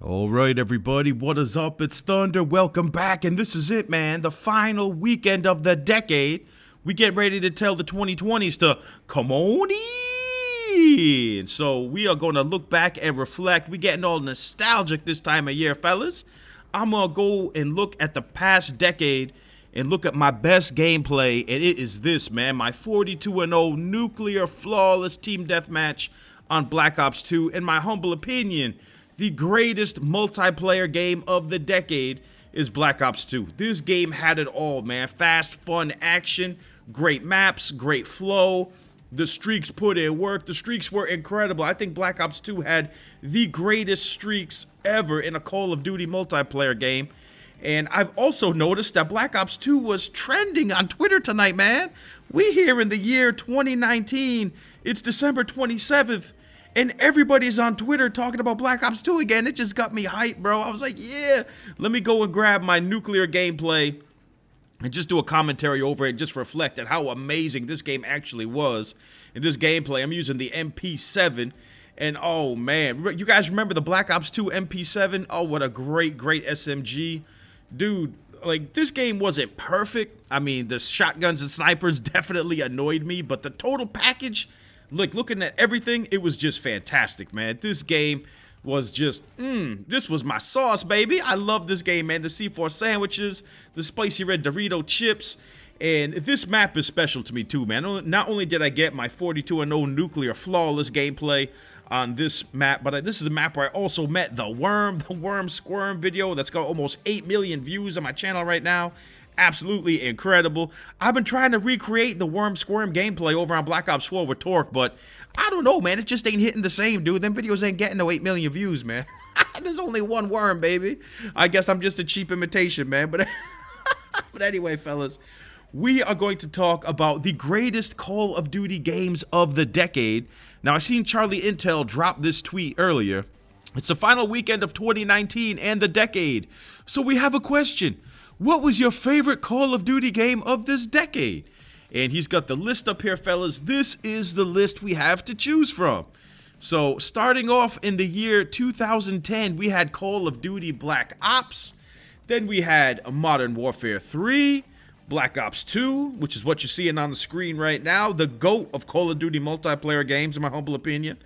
All right, everybody, what is up? It's Thunder. Welcome back, and this is it, man. The final weekend of the decade. We get ready to tell the 2020s to come on in. So we are going to look back and reflect. We getting all nostalgic this time of year, fellas. I'm going to go and look at the past decade and look at my best gameplay, and it is this, man. My 42-0 nuclear flawless team deathmatch on Black Ops 2. In my humble opinion, the greatest multiplayer game of the decade is Black Ops 2. This game had it all, man. Fast, fun action, great maps, great flow. The streaks put in work. The streaks were incredible. I think Black Ops 2 had the greatest streaks ever in a Call of Duty multiplayer game. And I've also noticed that Black Ops 2 was trending on Twitter tonight, man. We here in the year 2019. It's December 27th. And everybody's on Twitter talking about Black Ops 2 again. It just got me hyped, bro. I was like, yeah, let me go and grab my nuclear gameplay and just do a commentary over it, just reflect at how amazing this game actually was. In this gameplay, I'm using the MP7. And oh, man, you guys remember the Black Ops 2 MP7? Oh, what a great SMG. Dude, like, this game wasn't perfect. I mean, the shotguns and snipers definitely annoyed me, but the total package, looking at everything, it was just fantastic, man. This game was just, this was my sauce, baby. I love this game, man. The C4 sandwiches, the spicy red Dorito chips, and this map is special to me too, man. Not only did I get my 42-0 nuclear flawless gameplay on this map, but this is a map where I also met the Worm Squirm video that's got almost 8 million views on my channel right now. Absolutely incredible. I've been trying to recreate the Worm Squirm gameplay over on Black Ops 4 with Torque, but I don't know, man. It just ain't hitting the same, dude. Them videos ain't getting no 8 million views, man. There's only one worm, baby. I guess I'm just a cheap imitation, man. But anyway, fellas, we are going to talk about the greatest Call of Duty games of the decade. Now, I seen Charlie Intel drop this tweet earlier. It's the final weekend of 2019 and the decade. So we have a question. What was your favorite Call of Duty game of this decade? And he's got the list up here, fellas. This is the list we have to choose from. So starting off in the year 2010, we had Call of Duty Black Ops. Then we had Modern Warfare 3, Black Ops 2, which is what you're seeing on the screen right now. The GOAT of Call of Duty multiplayer games, in my humble opinion.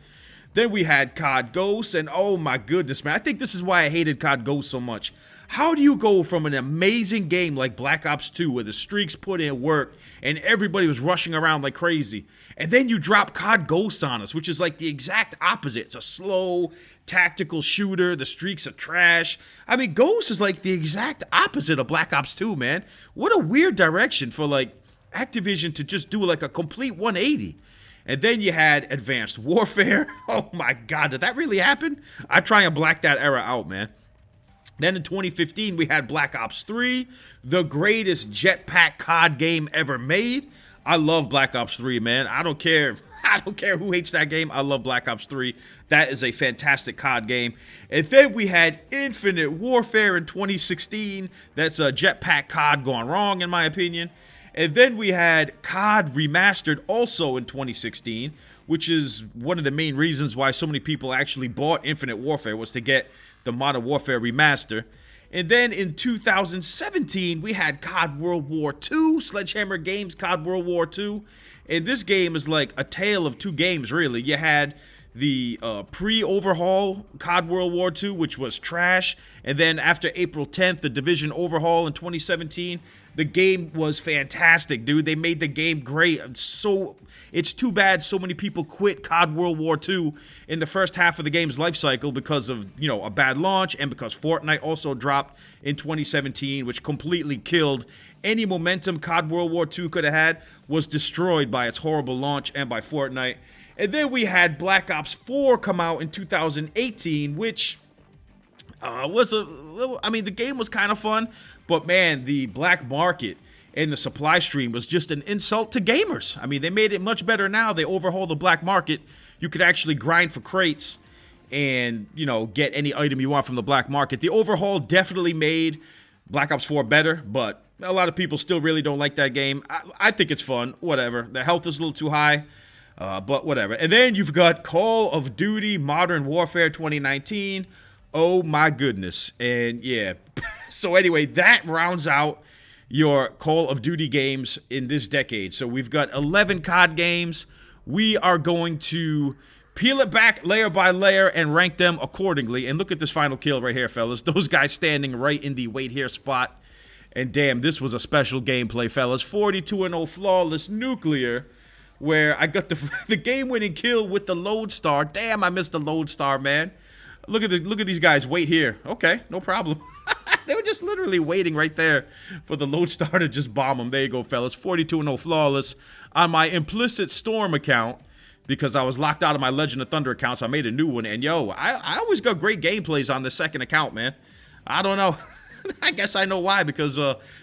Then we had COD Ghosts, and oh my goodness, man. I think this is why I hated COD Ghosts so much. How do you go from an amazing game like Black Ops 2 where the streaks put in work and everybody was rushing around like crazy, and then you drop COD Ghosts on us, which is like the exact opposite. It's a slow, tactical shooter. The streaks are trash. I mean, Ghosts is like the exact opposite of Black Ops 2, man. What a weird direction for like Activision to just do like a complete 180. And then you had Advanced Warfare. Oh my God, did that really happen? I try and black that era out, man. Then in 2015, we had Black Ops 3, the greatest jetpack COD game ever made. I love Black Ops 3, man. I don't care who hates that game. I love Black Ops 3. That is a fantastic COD game. And then we had Infinite Warfare in 2016. That's a jetpack COD gone wrong, in my opinion. And then we had COD Remastered also in 2016, which is one of the main reasons why so many people actually bought Infinite Warfare, was to get the Modern Warfare Remaster. And then in 2017, we had COD World War II, Sledgehammer Games COD World War II. And this game is like a tale of two games, really. You had the pre-overhaul COD World War II, which was trash. And then after April 10th, the Division overhaul in 2017, the game was fantastic, dude. They made the game great. So it's too bad so many people quit COD World War II in the first half of the game's life cycle because of, a bad launch, and because Fortnite also dropped in 2017, which completely killed any momentum COD World War II could have had. Was destroyed by its horrible launch and by Fortnite. And then we had Black Ops 4 come out in 2018, which the game was kind of fun, but man, the black market and the supply stream was just an insult to gamers. I mean, they made it much better now. They overhauled the black market. You could actually grind for crates and, get any item you want from the black market. The overhaul definitely made Black Ops 4 better, but a lot of people still really don't like that game. I think it's fun, whatever. The health is a little too high. But whatever. And then you've got Call of Duty Modern Warfare 2019. Oh my goodness. And yeah. So anyway, that rounds out your Call of Duty games in this decade. So we've got 11 COD games. We are going to peel it back layer by layer and rank them accordingly. And look at this final kill right here, fellas. Those guys standing right in the wait here spot. And damn, this was a special gameplay, fellas. 42-0 flawless nuclear, where I got the game-winning kill with the Lodestar. Damn, I missed the Lodestar, man. Look at these guys. Wait here. Okay, no problem. They were just literally waiting right there for the Lodestar to just bomb them. There you go, fellas. 42-0 flawless on my implicit Storm account because I was locked out of my Legend of Thunder account, so I made a new one. And yo, I always got great gameplays on the second account, man. I don't know. I guess I know why, because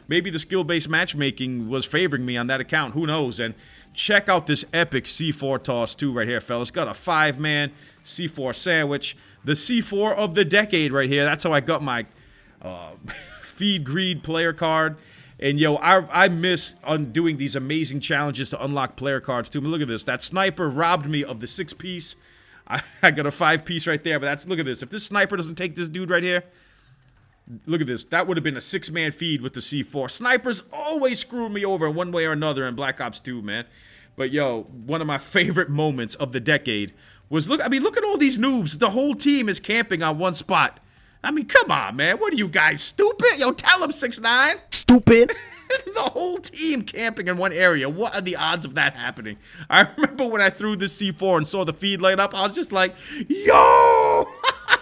maybe the skill-based matchmaking was favoring me on that account. Who knows? And check out this epic C4 toss, too, right here, fellas. Got a 5-man C4 sandwich. The C4 of the decade right here. That's how I got my Feed Greed player card. And, yo, I miss doing these amazing challenges to unlock player cards, too. I mean, look at this. That sniper robbed me of the 6-piece. I got a 5-piece right there, but look at this. If this sniper doesn't take this dude right here, look at this. That would have been a 6-man feed with the C4. Snipers always screw me over in one way or another in Black Ops 2, man. But, yo, one of my favorite moments of the decade was, look at all these noobs. The whole team is camping on one spot. I mean, come on, man. What are you guys, stupid? Yo, tell them, 6ix9ine. Stupid. The whole team camping in one area. What are the odds of that happening? I remember when I threw this C4 and saw the feed light up, I was just like, yo!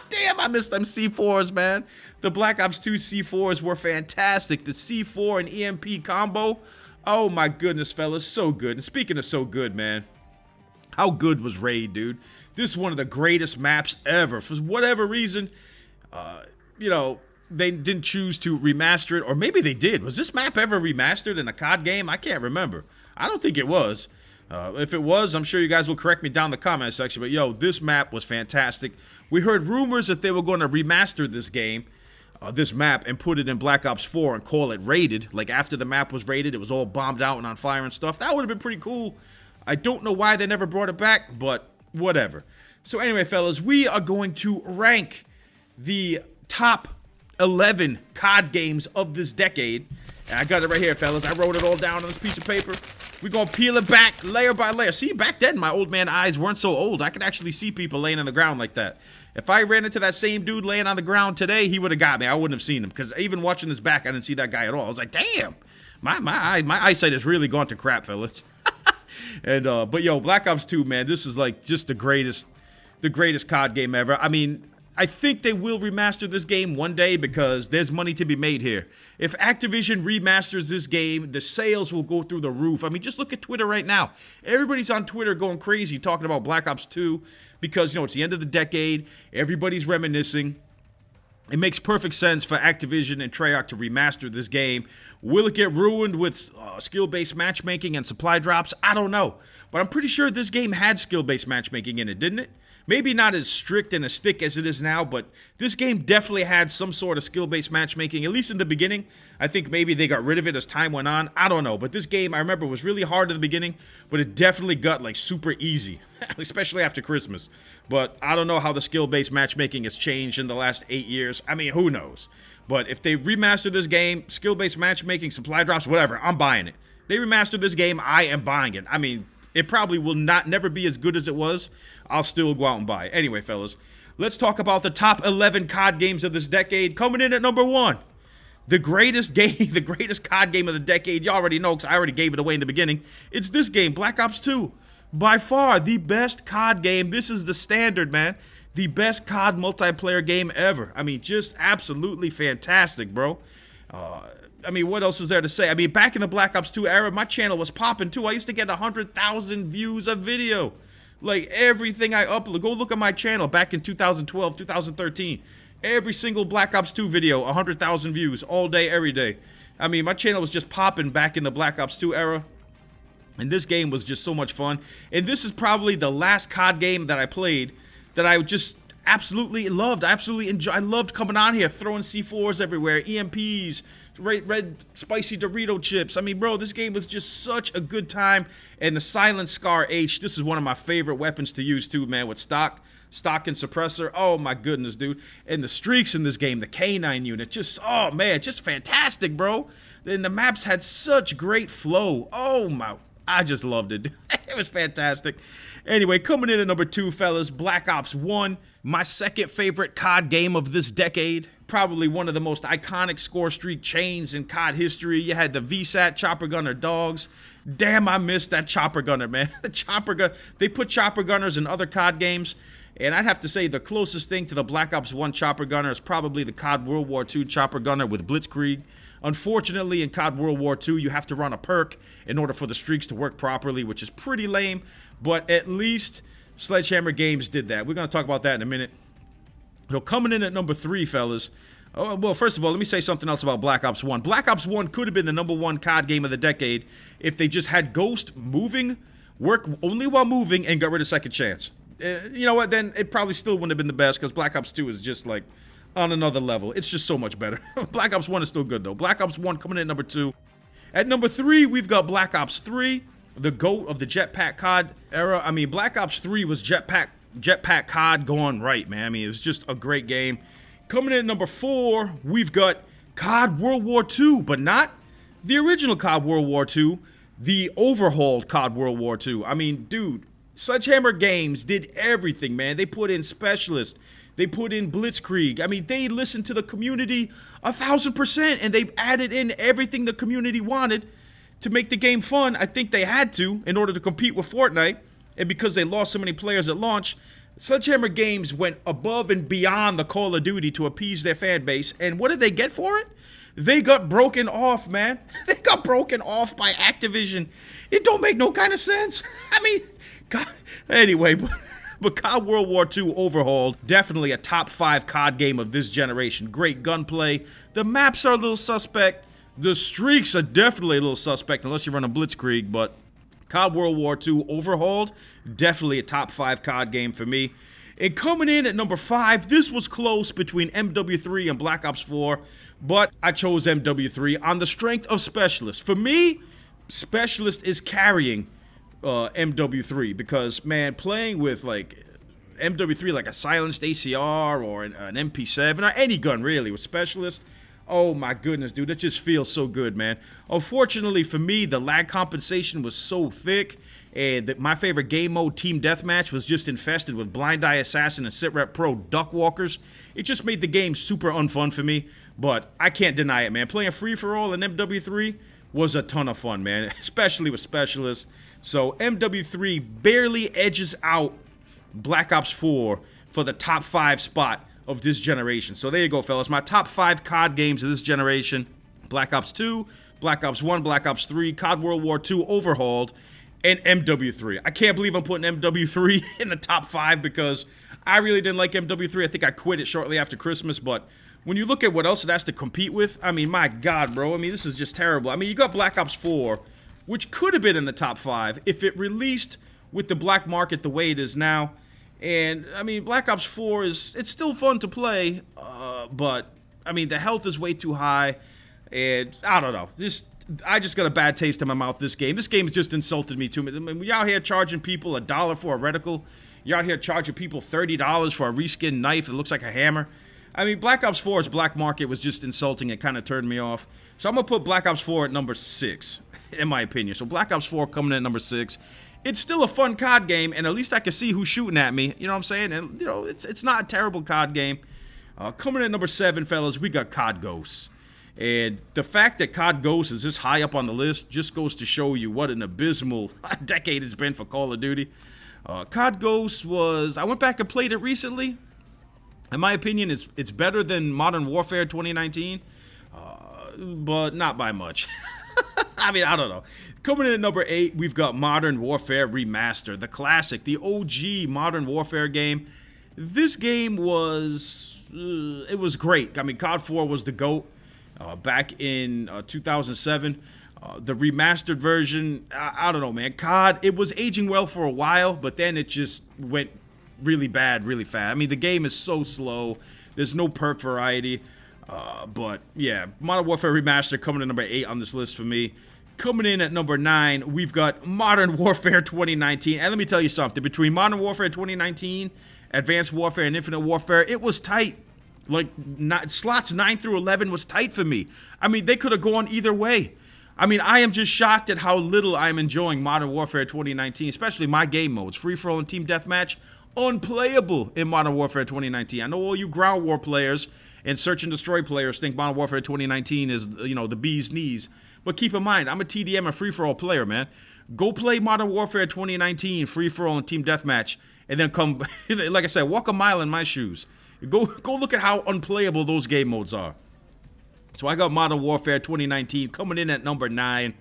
Damn, I missed them C4s, man. The Black Ops 2 C4s were fantastic. The C4 and EMP combo, oh my goodness, fellas, so good. And speaking of so good, man, how good was Raid, dude? This is one of the greatest maps ever. For whatever reason, they didn't choose to remaster it, or maybe they did. Was this map ever remastered in a COD game? I can't remember. I don't think it was. If it was, I'm sure you guys will correct me down in the comment section. But, yo, this map was fantastic. We heard rumors that they were going to remaster this game, this map, and put it in Black Ops 4 and call it Raided. Like, after the map was raided, it was all bombed out and on fire and stuff. That would have been pretty cool. I don't know why they never brought it back, but whatever. So, anyway, fellas, we are going to rank the top 11 COD games of this decade. And I got it right here, fellas. I wrote it all down on this piece of paper. We're going to peel it back layer by layer. See, back then, my old man eyes weren't so old. I could actually see people laying on the ground like that. If I ran into that same dude laying on the ground today, he would have got me. I wouldn't have seen him, because even watching his back, I didn't see that guy at all. I was like, damn, my eyesight has really gone to crap, fellas. And but yo, Black Ops 2, man, this is like just the greatest COD game ever. I mean, I think they will remaster this game one day because there's money to be made here. If Activision remasters this game, the sales will go through the roof. I mean, just look at Twitter right now. Everybody's on Twitter going crazy talking about Black Ops 2 because, it's the end of the decade. Everybody's reminiscing. It makes perfect sense for Activision and Treyarch to remaster this game. Will it get ruined with skill-based matchmaking and supply drops? I don't know. But I'm pretty sure this game had skill-based matchmaking in it, didn't it? Maybe not as strict and as thick as it is now, but this game definitely had some sort of skill-based matchmaking, at least in the beginning. I think maybe they got rid of it as time went on. I don't know, but this game, I remember, was really hard in the beginning, but it definitely got, super easy, especially after Christmas. But I don't know how the skill-based matchmaking has changed in the last 8 years. I mean, who knows? But if they remaster this game, skill-based matchmaking, supply drops, whatever, I'm buying it. They remaster this game, I am buying it. I mean, it probably will never be as good as it was. I'll still go out and buy it. Anyway, fellas, let's talk about the top 11 COD games of this decade. Coming in at number 1, the greatest COD game of the decade. You already know, because I already gave it away in the beginning. It's this game, Black Ops 2. By far, the best COD game. This is the standard, man. The best COD multiplayer game ever. I mean, just absolutely fantastic, bro. I mean, what else is there to say? I mean, back in the Black Ops 2 era, my channel was popping too. I used to get 100,000 views a video. Like, everything I upload. Go look at my channel back in 2012, 2013. Every single Black Ops 2 video, 100,000 views all day, every day. I mean, my channel was just popping back in the Black Ops 2 era. And this game was just so much fun. And this is probably the last COD game that I played that I just absolutely loved. I absolutely enjoyed. I loved coming on here, throwing C4s everywhere, EMPs, red spicy Dorito chips. I mean, bro, this game was just such a good time. And the Silent Scar H, this is one of my favorite weapons to use too, man, with stock. stock and suppressor. Oh my goodness, dude. And the streaks in this game, the K9 unit, just, oh man, just fantastic, bro. And the maps had such great flow. Oh my, I just loved it. It was fantastic. Anyway, coming in at number 2, fellas, Black Ops 1, my second favorite COD game of this decade. Probably one of the most iconic score streak chains in COD history. You had the VSAT chopper gunner dogs. Damn, I missed that chopper gunner, man. The chopper gun. They put chopper gunners in other COD games, and I'd have to say the closest thing to the Black Ops 1 chopper gunner is probably the COD World War II chopper gunner with Blitzkrieg. Unfortunately, in COD World War II, you have to run a perk in order for the streaks to work properly, which is pretty lame, but at least Sledgehammer Games did that. We're going to talk about that in a minute. So coming in at number 3, fellas. Oh, well, first of all, let me say something else about Black Ops 1. Black Ops 1 could have been the number 1 COD game of the decade if they just had Ghost moving, work only while moving, and got rid of Second Chance. You know what? Then it probably still wouldn't have been the best because Black Ops 2 is just like on another level. It's just so much better. Black Ops 1 is still good, though. Black Ops 1 coming in at number 2. At number 3, we've got Black Ops 3, the GOAT of the Jetpack COD era. I mean, Black Ops 3 was Jetpack COD going right, man. I mean, it was just a great game. Coming in at number 4, we've got COD World War II, but not the original COD World War II, the overhauled COD World War II. I mean, dude, Sledgehammer Games did everything, man. They put in specialists. They put in Blitzkrieg. I mean, they listened to the community 1,000%, and they added in everything the community wanted to make the game fun. I think they had to in order to compete with Fortnite, and because they lost so many players at launch, Sledgehammer Games went above and beyond the Call of Duty to appease their fan base. And what did they get for it? They got broken off, man. They got broken off by Activision. It don't make no kind of sense. I mean, God, anyway, but COD World War II overhauled, definitely a top 5 COD game of this generation. Great gunplay. The maps are a little suspect. The streaks are definitely a little suspect unless you run a Blitzkrieg, but COD World War II overhauled, definitely a top 5 COD game for me. And coming in at number 5, this was close between MW3 and Black Ops 4, but I chose MW3 on the strength of Specialist. For me, Specialist is carrying MW3 because, man, playing with like MW3 like a silenced ACR or an MP7 or any gun really with Specialist, oh my goodness, dude, that just feels so good, man. Unfortunately for me, the lag compensation was so thick, and that my favorite game mode, Team Deathmatch, was just infested with Blind Eye Assassin and SitRep Pro Duck Walkers. It just made the game super unfun for me, but I can't deny it, man. Playing free-for-all in MW3 was a ton of fun, man, especially with Specialists. So MW3 barely edges out Black Ops 4 for the top 5 spot of this generation. So there you go, fellas. My top 5 COD games of this generation: Black Ops 2, Black Ops 1, Black Ops 3, COD World War II overhauled, and MW3. I can't believe I'm putting MW3 in the top 5 because I really didn't like MW3. I think I quit it shortly after Christmas, but when you look at what else it has to compete with, I mean, my God, bro. I mean, this is just terrible. I mean, you got Black Ops 4, which could have been in the top 5 if it released with the black market the way it is now. And, I mean, Black Ops 4 it's still fun to play, but, I mean, the health is way too high, and I don't know. I just got a bad taste in my mouth this game. This game has just insulted me too much. I mean, you're out here charging people $1 for a reticle. You're out here charging people $30 for a reskin knife that looks like a hammer. I mean, Black Ops 4's black market was just insulting. It kind of turned me off. So I'm going to put Black Ops 4 at number 6, in my opinion. So Black Ops 4 coming in at number 6. It's still a fun COD game, and at least I can see who's shooting at me. You know what I'm saying? And, you know, it's not a terrible COD game. Coming in at number 7, fellas, we got COD Ghosts. And the fact that COD Ghosts is this high up on the list just goes to show you what an abysmal decade it's been for Call of Duty. COD Ghosts was... I went back and played it recently. In my opinion, it's better than Modern Warfare 2019, but not by much. I mean, I don't know. Coming in at number 8, we've got Modern Warfare Remastered, the classic, the OG Modern Warfare game. This game was... it was great. I mean, COD 4 was the GOAT back in 2007. The remastered version, I don't know, man. COD, it was aging well for a while, but then it just went really bad really fast. I mean, the game is so slow. There's no perk variety. But, yeah, Modern Warfare Remastered coming in number 8 on this list for me. Coming in at number 9, we've got Modern Warfare 2019. And let me tell you something. Between Modern Warfare 2019 Advanced Warfare and Infinite Warfare, it was tight. Like, slots 9 through 11 was tight for me. I mean, they could have gone either way. I mean, I am just shocked at how little I'm enjoying Modern Warfare 2019, especially my game modes. Free-for-all and Team Deathmatch, unplayable in Modern Warfare 2019. I know all you ground war players and search and destroy players think Modern Warfare 2019 is, you know, the bee's knees. But keep in mind, I'm a TDM and free-for-all player, man. Go play Modern Warfare 2019, free-for-all and Team Deathmatch, and then come, like I said, walk a mile in my shoes. Go look at how unplayable those game modes are. So I got Modern Warfare 2019 coming in at number 9.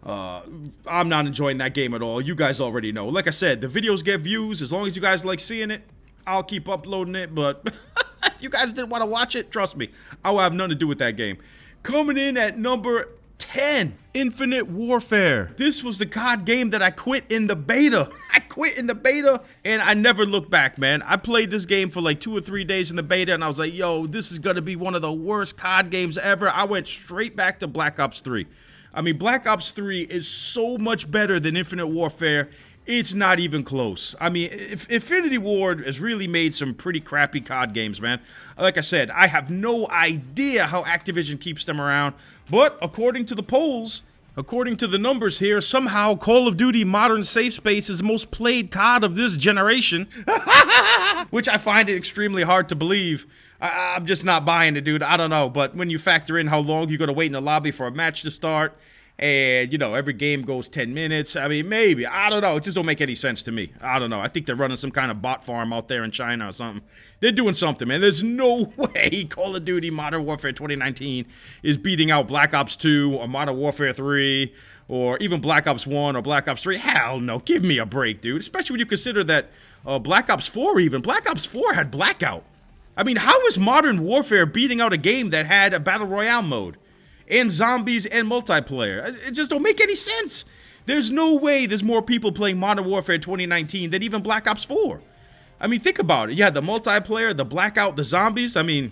I'm not enjoying that game at all. You guys already know. Like I said, the videos get views. As long as you guys like seeing it, I'll keep uploading it. But if you guys didn't want to watch it, trust me, I will have nothing to do with that game. Coming in at number 10, Infinite Warfare. This was the COD game that I quit in the beta. I quit in the beta and I never looked back, man. I played this game for like 2 or 3 days in the beta and I was like, yo, this is gonna be one of the worst COD games ever. I went straight back to Black Ops 3. I mean, Black Ops 3 is so much better than Infinite Warfare. It's not even close. I mean, Infinity Ward has really made some pretty crappy COD games, man. Like I said, I have no idea how Activision keeps them around. But according to the polls, according to the numbers here, somehow Call of Duty Modern Safe Space is the most played COD of this generation. Which I find it extremely hard to believe. I'm just not buying it, dude. I don't know. But when you factor in how long you're going to wait in the lobby for a match to start, and, you know, every game goes 10 minutes. I mean, maybe. I don't know. It just don't make any sense to me. I don't know. I think they're running some kind of bot farm out there in China or something. They're doing something, man. There's no way Call of Duty Modern Warfare 2019 is beating out Black Ops 2 or Modern Warfare 3 or even Black Ops 1 or Black Ops 3. Hell no. Give me a break, dude. Especially when you consider that Black Ops 4 even. Black Ops 4 had Blackout. I mean, how is Modern Warfare beating out a game that had a Battle Royale mode? And zombies and multiplayer. It just don't make any sense. There's no way there's more people playing Modern Warfare 2019 than even Black Ops 4. I mean, think about it. You had the multiplayer, the Blackout, the zombies. I mean,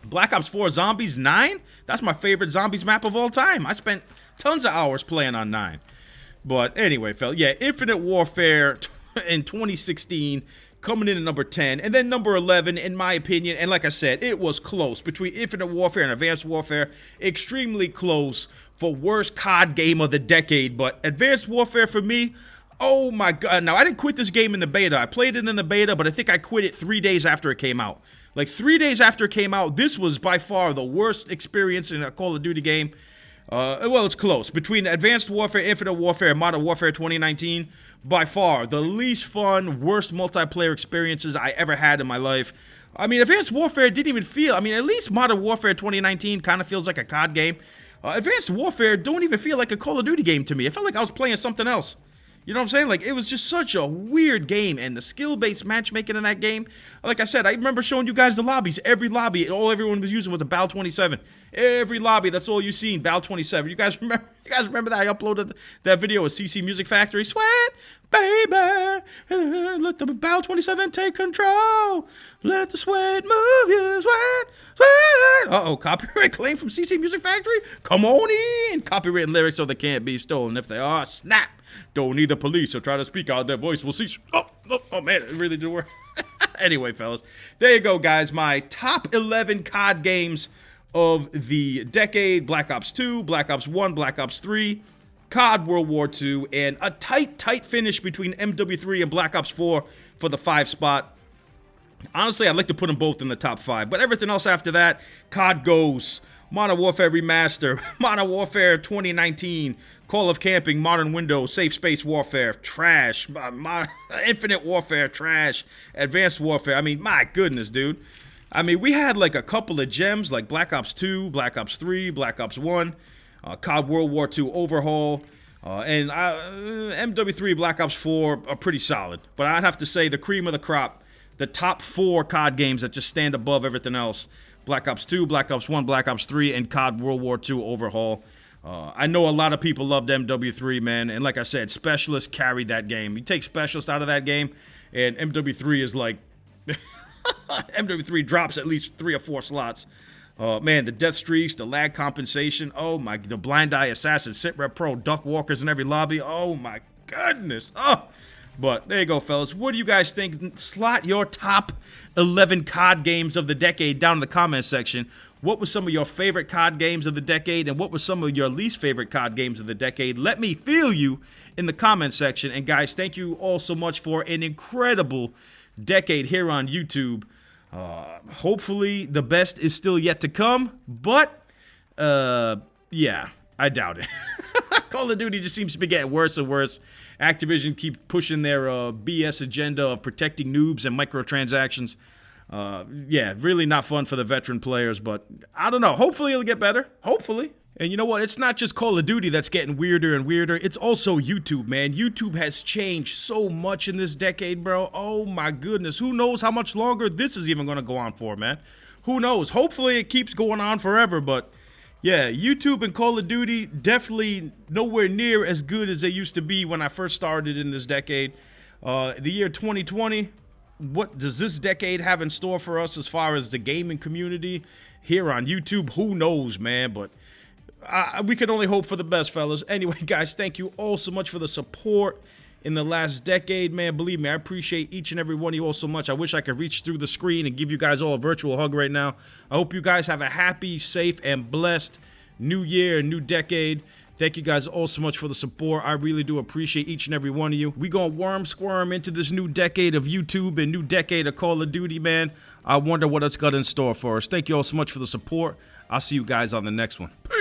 Black Ops 4 Zombies 9? That's my favorite zombies map of all time. I spent tons of hours playing on 9. But anyway, fella, yeah, Infinite Warfare in 2016 coming in at number 10, and then number 11, in my opinion, and like I said, it was close between Infinite Warfare and Advanced Warfare, extremely close for worst COD game of the decade, but Advanced Warfare for me, oh my god. Now, I didn't quit this game in the beta. I played it in the beta, but I think I quit it 3 days after it came out. Like, 3 days after it came out, this was by far the worst experience in a Call of Duty game. Well, it's close. Between Advanced Warfare, Infinite Warfare, and Modern Warfare 2019, by far the least fun, worst multiplayer experiences I ever had in my life. I mean, Advanced Warfare didn't even feel, I mean, at least Modern Warfare 2019 kind of feels like a COD game. Advanced Warfare don't even feel like a Call of Duty game to me. It felt like I was playing something else. You know what I'm saying? Like, it was just such a weird game, and the skill-based matchmaking in that game, like I said, I remember showing you guys the lobbies. Every lobby, all everyone was using was a BAL 27. Every lobby, that's all you seen, BAL 27. You guys remember? You guys remember that I uploaded that video with CC Music Factory? Sweat, baby, let the BAL 27 take control. Let the sweat move you, sweat, sweat. Uh-oh, copyright claim from CC Music Factory? Come on in. Copyrighted lyrics so they can't be stolen. If they are, snap. Don't need the police or try to speak out. Their voice will cease. Oh man, it really did work. Anyway, fellas, there you go, guys. My top 11 COD games of the decade: Black Ops 2, Black Ops 1, Black Ops 3, COD World War II, and a tight finish between MW3 and Black Ops 4 for the 5 spot. Honestly, I'd like to put them both in the top 5, but everything else after that, COD goes. Modern Warfare Remaster, Modern Warfare 2019, Call of Camping, Modern Windows, Safe Space Warfare, trash, Infinite Warfare, trash, Advanced Warfare. I mean, my goodness, dude. I mean, we had like a couple of gems like Black Ops 2, Black Ops 3, Black Ops 1, COD World War II Overhaul, and MW3, Black Ops 4 are pretty solid. But I'd have to say the cream of the crop, the top 4 COD games that just stand above everything else: Black Ops 2, Black Ops 1, Black Ops 3, and COD World War II Overhaul. I know a lot of people loved MW3, man, and like I said, Specialist carried that game. You take Specialist out of that game, and MW3 is like... MW3 drops at least 3 or 4 slots. Man, the death streaks, the lag compensation, oh my... The Blind Eye Assassin, Sit Rep Pro, Duck Walkers in every lobby, oh my goodness. Oh, But there you go, fellas. What do you guys think? Slot your top 11 COD games of the decade down in the comment section. What were some of your favorite COD games of the decade, and what were some of your least favorite COD games of the decade? Let me feel you in the comment section. And guys, thank you all so much for an incredible decade here on YouTube. Hopefully the best is still yet to come, but yeah, I doubt it. Call of Duty just seems to be getting worse and worse. Activision keep pushing their BS agenda of protecting noobs and microtransactions. Yeah, really not fun for the veteran players, but I don't know. Hopefully it'll get better. Hopefully. And you know what? It's not just Call of Duty that's getting weirder and weirder. It's also YouTube, man. YouTube has changed so much in this decade, bro. Oh my goodness. Who knows how much longer this is even going to go on for, man? Who knows? Hopefully it keeps going on forever, but yeah, YouTube and Call of Duty definitely nowhere near as good as they used to be when I first started in this decade. The year 2020, what does this decade have in store for us as far as the gaming community here on YouTube? Who knows, man? But we can only hope for the best, fellas. Anyway, guys, thank you all so much for the support in the last decade, man. Believe me, I appreciate each and every one of you all so much. I wish I could reach through the screen and give you guys all a virtual hug right now. I hope you guys have a happy, safe, and blessed new year and new decade. Thank you guys all so much for the support. I really do appreciate each and every one of you. We gonna worm squirm into this new decade of YouTube and new decade of Call of Duty, man. I wonder what it's got in store for us. Thank you all so much for the support. I'll see you guys on the next one. Peace.